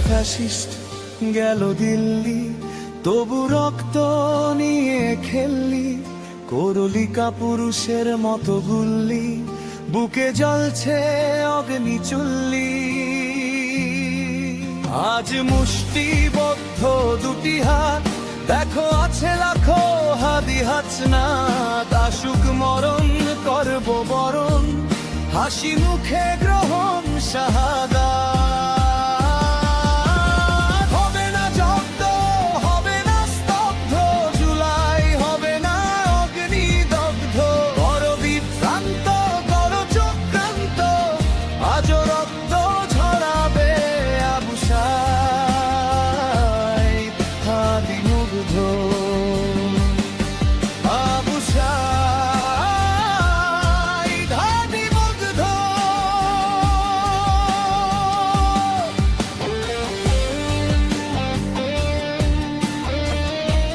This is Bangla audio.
ফ্যাসিস্ট গেল দিল্লি, তবু রক্ত নিয়ে খেললি। করলি কাপুরুষের মতো গুল্লি, বুকে জ্বলছে অগ্নি চুল্লি। আজ মুষ্টিবদ্ধ দুটি হাত, দেখো আছে লাখো হাদি হাসনাত। আসুক মরণ করব বরণ, হাসি মুখে গ্রহণ শাহাদাত।